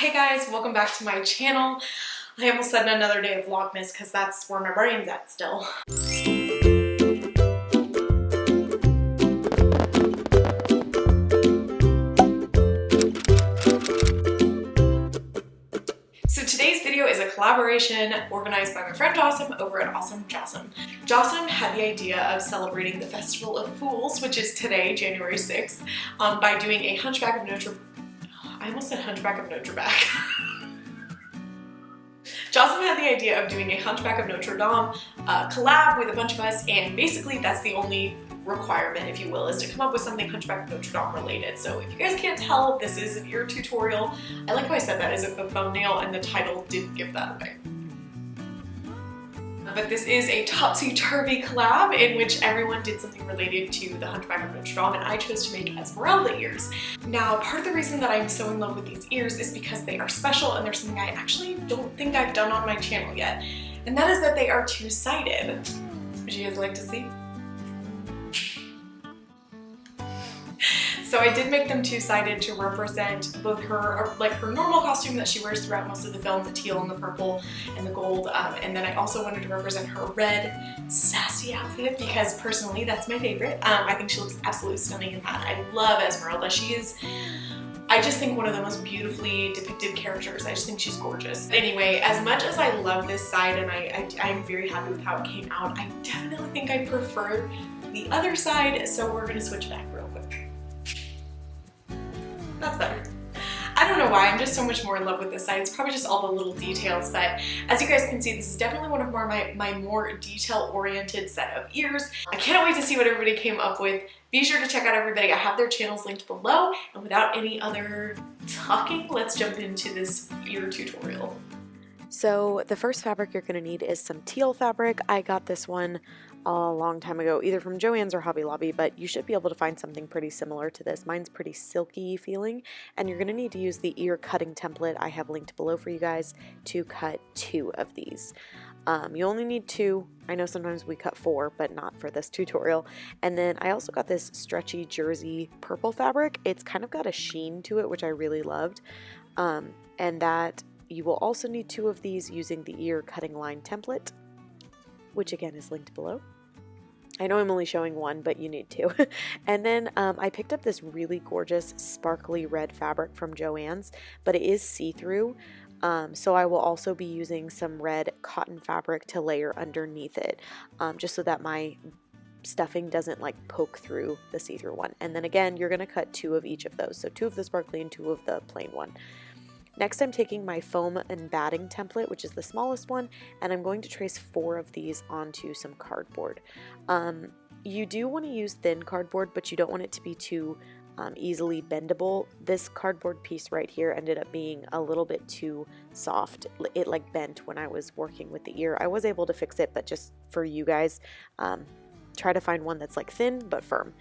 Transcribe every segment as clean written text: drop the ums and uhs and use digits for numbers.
Hey guys, welcome back to my channel. I almost said another day of Vlogmas because that's where my brain's at still. So today's video is a collaboration organized by my friend Jasem over at Awesome Jasem. Jasem had the idea of celebrating the Festival of Fools, which is today, January 6th, by doing a Hunchback of Notre... I almost said Hunchback of Notre Dame. Jasem had the idea of doing a Hunchback of Notre Dame collab with a bunch of us, and basically that's the only requirement, if you will, is to come up with something Hunchback of Notre Dame related. So if you guys can't tell, this is an ear tutorial. I like how I said that as if the thumbnail and the title didn't give that away. But this is a ToPsY TuRvY collab in which everyone did something related to the Hunchback of Notre Dame, and I chose to make Esmeralda ears. Now, part of the reason that I'm so in love with these ears is because they are special and they're something I actually don't think I've done on my channel yet. And that is that they are two-sided. Would you guys like to see? So I did make them two-sided to represent both her, like her normal costume that she wears throughout most of the film, the teal and the purple and the gold, and then I also wanted to represent her red, sassy outfit because personally that's my favorite. I think she looks absolutely stunning in that. I love Esmeralda. She is, I just think, one of the most beautifully depicted characters. I just think she's gorgeous. Anyway, as much as I love this side and I'm very happy with how it came out, I definitely think I prefer the other side, so we're gonna switch back real quick. That's better. I don't know why, I'm just so much more in love with this side. It's probably just all the little details, but as you guys can see, this is definitely one of my more detail-oriented set of ears. I can't wait to see what everybody came up with. Be sure to check out everybody. I have their channels linked below, and without any other talking, let's jump into this ear tutorial. So the first fabric you're going to need is some teal fabric. I got this one a long time ago, either from Joann's or Hobby Lobby, but you should be able to find something pretty similar to this. Mine's pretty silky feeling, and you're going to need to use the ear cutting template I have linked below for you guys to cut 2 of these. You only need 2. I know sometimes we cut 4, but not for this tutorial. And then I also got this stretchy jersey purple fabric. It's kind of got a sheen to it, which I really loved, and that you will also need 2 of these using the ear cutting line template, which again is linked below. I know I'm only showing 1, but you need 2. And then I picked up this really gorgeous sparkly red fabric from Joann's, but it is see-through. So I will also be using some red cotton fabric to layer underneath it, just so that my stuffing doesn't like poke through the see-through one. And then again, you're going to cut 2 of each of those. So 2 of the sparkly and 2 of the plain one. Next, I'm taking my foam and batting template, which is the smallest one, and I'm going to trace 4 of these onto some cardboard. You do want to use thin cardboard, but you don't want it to be too easily bendable. This cardboard piece right here ended up being a little bit too soft. It like bent when I was working with the ear. I was able to fix it, but just for you guys, try to find one that's like thin but firm.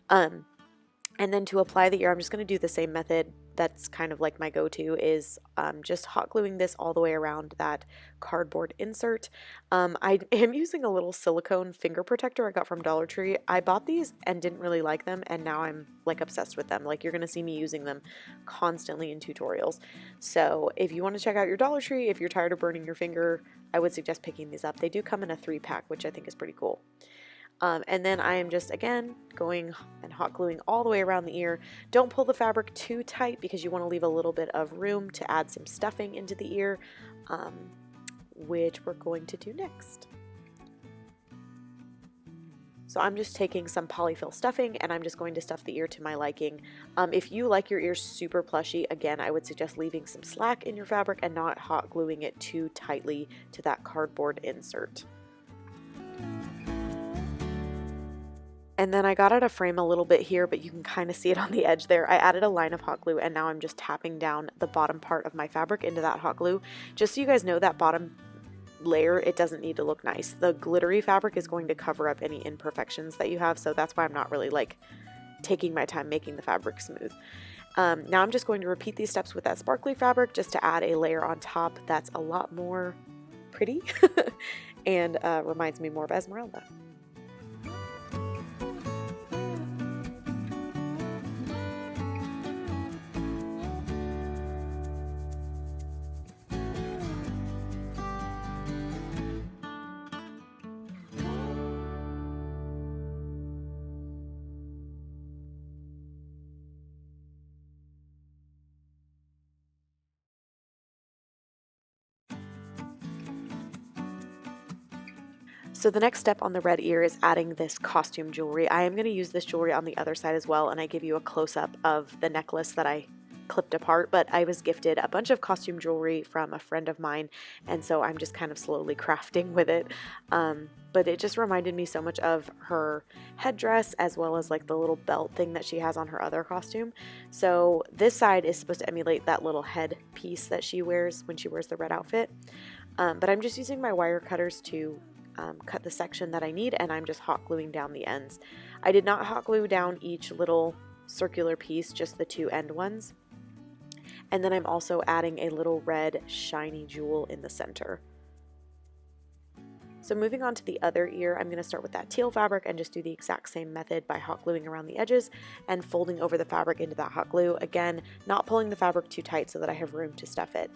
And then to apply the ear, I'm just going to do the same method. That's kind of like my go-to, is just hot gluing this all the way around that cardboard insert. I am using a little silicone finger protector I got from Dollar Tree. I bought these and didn't really like them, and now I'm like obsessed with them. Like, you're going to see me using them constantly in tutorials. So if you want to check out your Dollar Tree, if you're tired of burning your finger, I would suggest picking these up. They do come in a 3-pack, which I think is pretty cool. And then I am just, again, going and hot gluing all the way around the ear. Don't pull the fabric too tight because you want to leave a little bit of room to add some stuffing into the ear, which we're going to do next. So I'm just taking some polyfill stuffing and I'm just going to stuff the ear to my liking. If you like your ears super plushy, again, I would suggest leaving some slack in your fabric and not hot gluing it too tightly to that cardboard insert. And then I got out of frame a little bit here, but you can kind of see it on the edge there. I added a line of hot glue, and now I'm just tapping down the bottom part of my fabric into that hot glue. Just so you guys know, that bottom layer, it doesn't need to look nice. The glittery fabric is going to cover up any imperfections that you have, so that's why I'm not really like taking my time making the fabric smooth. Now I'm just going to repeat these steps with that sparkly fabric just to add a layer on top that's a lot more pretty and reminds me more of Esmeralda. So the next step on the red ear is adding this costume jewelry. I am going to use this jewelry on the other side as well, and I give you a close-up of the necklace that I clipped apart, but I was gifted a bunch of costume jewelry from a friend of mine, and so I'm just kind of slowly crafting with it. But it just reminded me so much of her headdress, as well as like the little belt thing that she has on her other costume. So this side is supposed to emulate that little head piece that she wears when she wears the red outfit. But I'm just using my wire cutters to cut the section that I need, and I'm just hot gluing down the ends. I did not hot glue down each little circular piece, just the two end ones. And then I'm also adding a little red shiny jewel in the center. So moving on to the other ear, I'm going to start with that teal fabric and just do the exact same method by hot gluing around the edges and folding over the fabric into that hot glue. Again, not pulling the fabric too tight so that I have room to stuff it.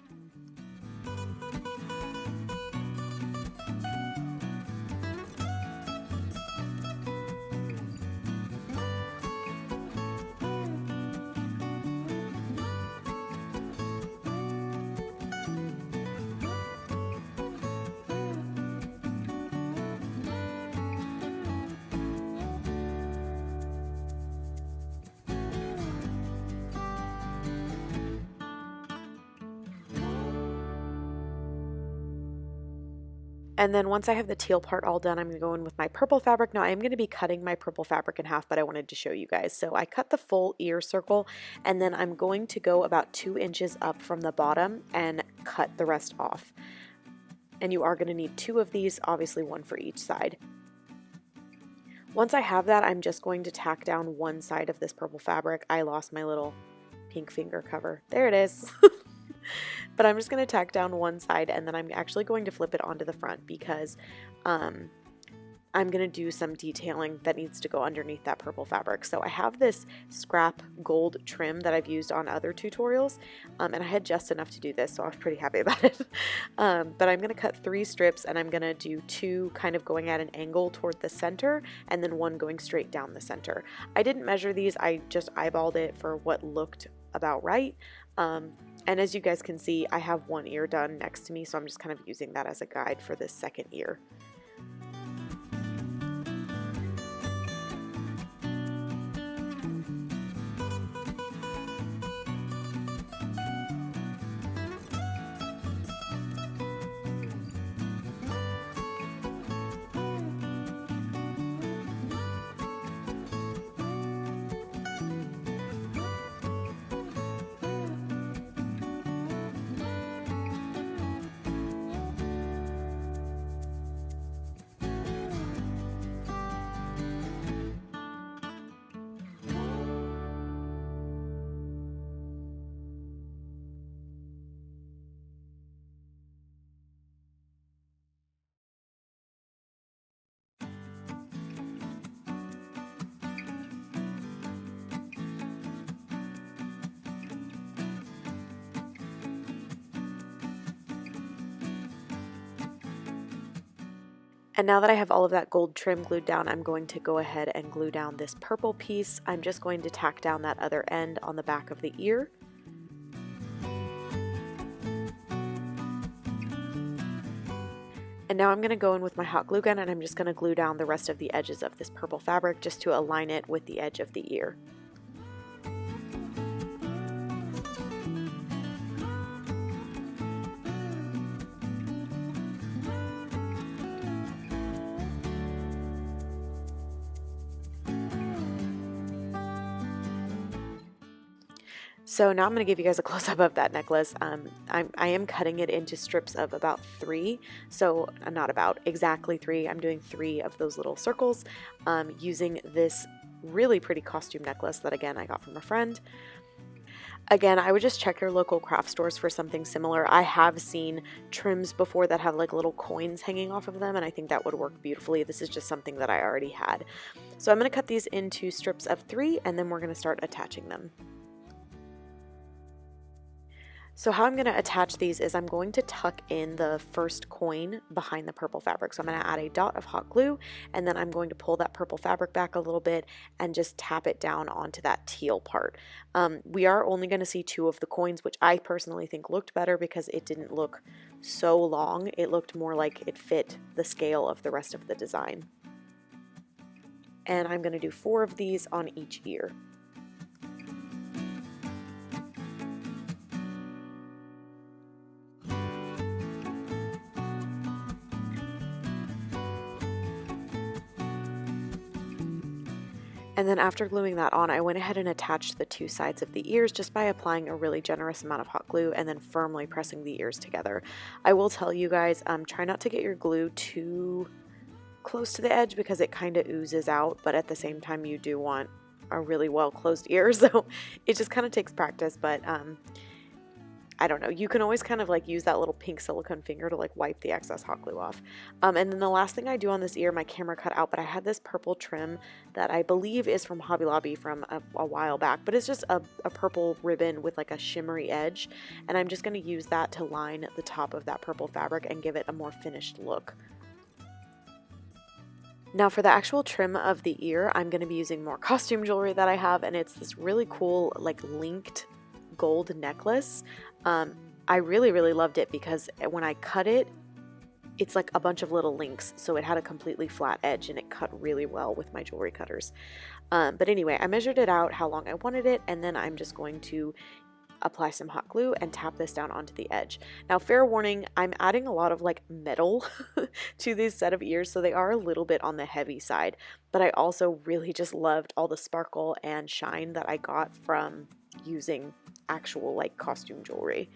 And then once I have the teal part all done, I'm going to go in with my purple fabric. Now I'm going to be cutting my purple fabric in half, but I wanted to show you guys. So I cut the full ear circle, and then I'm going to go about 2 inches up from the bottom and cut the rest off. And you are going to need 2 of these, obviously 1 for each side. Once I have that, I'm just going to tack down one side of this purple fabric. I lost my little pink finger cover. There it is. But I'm just going to tack down one side, and then I'm actually going to flip it onto the front because I'm going to do some detailing that needs to go underneath that purple fabric. So I have this scrap gold trim that I've used on other tutorials, and I had just enough to do this, so I was pretty happy about it. But I'm going to cut 3 strips, and I'm going to do 2 kind of going at an angle toward the center, and then 1 going straight down the center. I didn't measure these, I just eyeballed it for what looked about right. And as you guys can see, I have one ear done next to me, so I'm just kind of using that as a guide for this second ear. And now that I have all of that gold trim glued down, I'm going to go ahead and glue down this purple piece. I'm just going to tack down that other end on the back of the ear. And now I'm going to go in with my hot glue gun, and I'm just going to glue down the rest of the edges of this purple fabric just to align it with the edge of the ear. So now I'm going to give you guys a close-up of that necklace. I am cutting it into strips of about 3, so not about, exactly 3. I'm doing 3 of those little circles using this really pretty costume necklace that, again, I got from a friend. Again, I would just check your local craft stores for something similar. I have seen trims before that have like little coins hanging off of them, and I think that would work beautifully. This is just something that I already had. So I'm going to cut these into strips of 3, and then we're going to start attaching them. So how I'm going to attach these is I'm going to tuck in the first coin behind the purple fabric. So I'm going to add a dot of hot glue, and then I'm going to pull that purple fabric back a little bit and just tap it down onto that teal part. We are only going to see 2 of the coins, which I personally think looked better because it didn't look so long. It looked more like it fit the scale of the rest of the design. And I'm going to do 4 of these on each ear. And then after gluing that on, I went ahead and attached the 2 sides of the ears just by applying a really generous amount of hot glue and then firmly pressing the ears together. I will tell you guys, try not to get your glue too close to the edge because it kind of oozes out, but at the same time you do want a really well closed ear, so it just kind of takes practice. But I don't know, you can always kind of like use that little pink silicone finger to like wipe the excess hot glue off. And then the last thing I do on this ear, my camera cut out, but I had this purple trim that I believe is from Hobby Lobby from a while back, but it's just a purple ribbon with like a shimmery edge, and I'm just going to use that to line the top of that purple fabric and give it a more finished look. Now for the actual trim of the ear, I'm going to be using more costume jewelry that I have, and it's this really cool like linked gold necklace. I really loved it because when I cut it, it's like a bunch of little links, so it had a completely flat edge and it cut really well with my jewelry cutters. But anyway, I measured it out how long I wanted it, and then I'm just going to apply some hot glue and tap this down onto the edge. Now fair warning, I'm adding a lot of like metal to this set of ears, so they are a little bit on the heavy side, but I also really just loved all the sparkle and shine that I got from using actual like costume jewelry.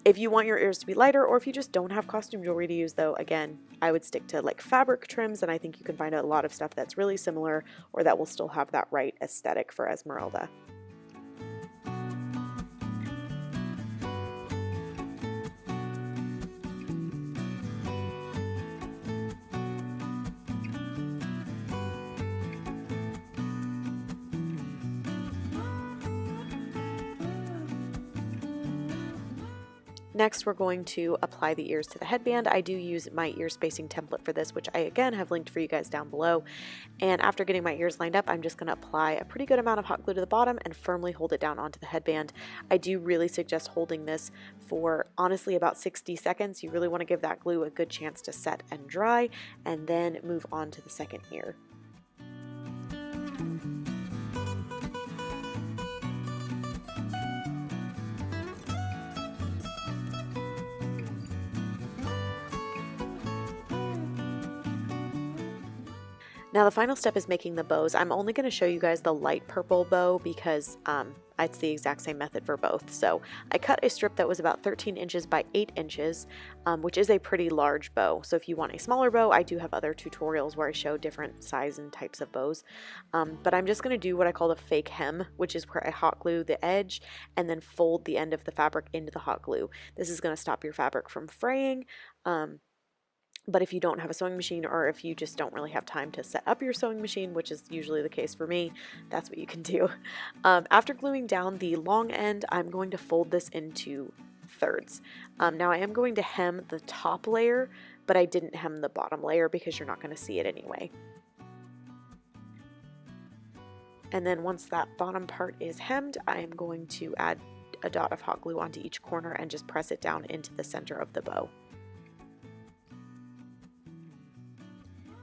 If you want your ears to be lighter, or if you just don't have costume jewelry to use, though, again, I would stick to like fabric trims, and I think you can find a lot of stuff that's really similar or that will still have that right aesthetic for Esmeralda. Next, we're going to apply the ears to the headband. I do use my ear spacing template for this, which I again have linked for you guys down below. And after getting my ears lined up, I'm just going to apply a pretty good amount of hot glue to the bottom and firmly hold it down onto the headband. I do really suggest holding this for honestly about 60 seconds. You really want to give that glue a good chance to set and dry, and then move on to the second ear. Now the final step is making the bows. I'm only going to show you guys the light purple bow because it's the exact same method for both. So I cut a strip that was about 13 inches by 8 inches, which is a pretty large bow. So if you want a smaller bow, I do have other tutorials where I show different size and types of bows. But I'm just going to do what I call the fake hem, which is where I hot glue the edge and then fold the end of the fabric into the hot glue. This is going to stop your fabric from fraying. But if you don't have a sewing machine, or if you just don't really have time to set up your sewing machine, which is usually the case for me, that's what you can do. After gluing down the long end, I'm going to fold this into thirds. Now I am going to hem the top layer, but I didn't hem the bottom layer because you're not going to see it anyway. And then once that bottom part is hemmed, I am going to add a dot of hot glue onto each corner and just press it down into the center of the bow.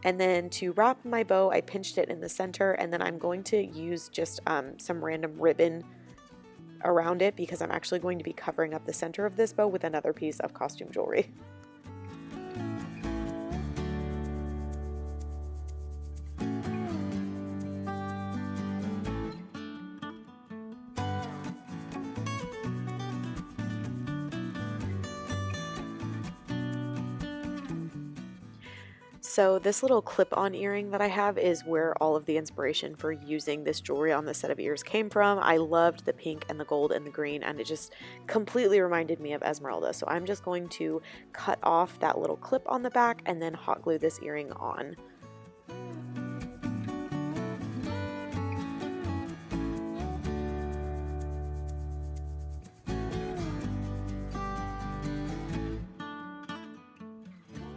And then to wrap my bow, I pinched it in the center, and then I'm going to use just some random ribbon around it because I'm actually going to be covering up the center of this bow with another piece of costume jewelry. So this little clip-on earring that I have is where all of the inspiration for using this jewelry on this set of ears came from. I loved the pink and the gold and the green, and it just completely reminded me of Esmeralda. So I'm just going to cut off that little clip on the back and then hot glue this earring on.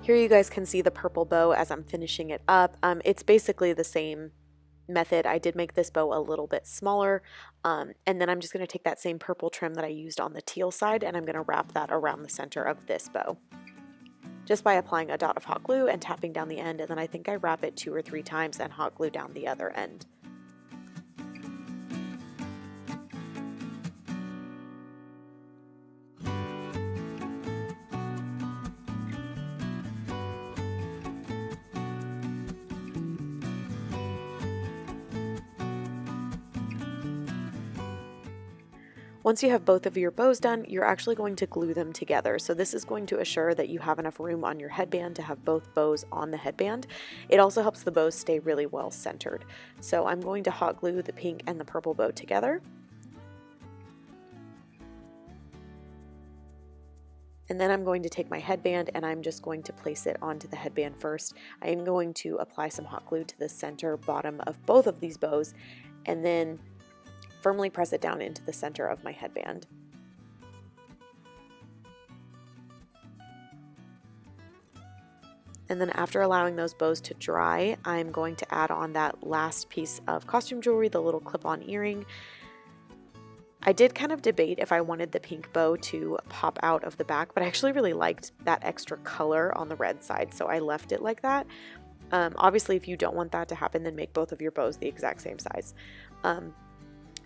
Here you guys can see the purple bow as I'm finishing it up. It's basically the same method. I did make this bow a little bit smaller, and then I'm just going to take that same purple trim that I used on the teal side, and I'm going to wrap that around the center of this bow, just by applying a dot of hot glue and tapping down the end, and then I think I wrap it 2 or 3 times and hot glue down the other end. Once you have both of your bows done, you're actually going to glue them together. So this is going to assure that you have enough room on your headband to have both bows on the headband. It also helps the bows stay really well centered. So I'm going to hot glue the pink and the purple bow together. And then I'm going to take my headband and I'm just going to place it onto the headband first. I am going to apply some hot glue to the center bottom of both of these bows, and then firmly press it down into the center of my headband. And then after allowing those bows to dry, I'm going to add on that last piece of costume jewelry, the little clip-on earring. I did kind of debate if I wanted the pink bow to pop out of the back, but I actually really liked that extra color on the red side, so I left it like that. Obviously, if you don't want that to happen, then make both of your bows the exact same size.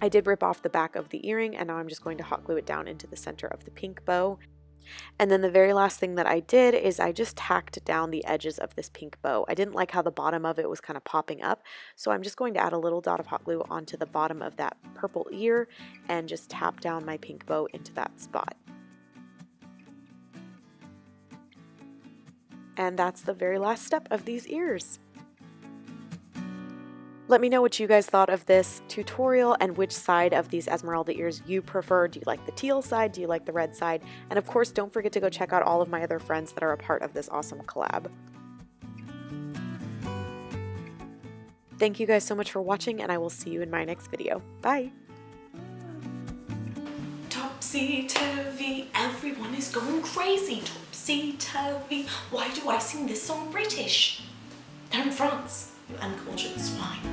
I did rip off the back of the earring, and now I'm just going to hot glue it down into the center of the pink bow. And then the very last thing that I did is I just tacked down the edges of this pink bow. I didn't like how the bottom of it was kind of popping up, so I'm just going to add a little dot of hot glue onto the bottom of that purple ear and just tap down my pink bow into that spot. And that's the very last step of these ears. Let me know what you guys thought of this tutorial and which side of these Esmeralda ears you prefer. Do you like the teal side? Do you like the red side? And of course, don't forget to go check out all of my other friends that are a part of this awesome collab. Thank you guys so much for watching, and I will see you in my next video. Bye! ToPsY, TuRvY, everyone is going crazy. ToPsY, TuRvy. Why do I sing this song British? They're in France, you uncultured swine.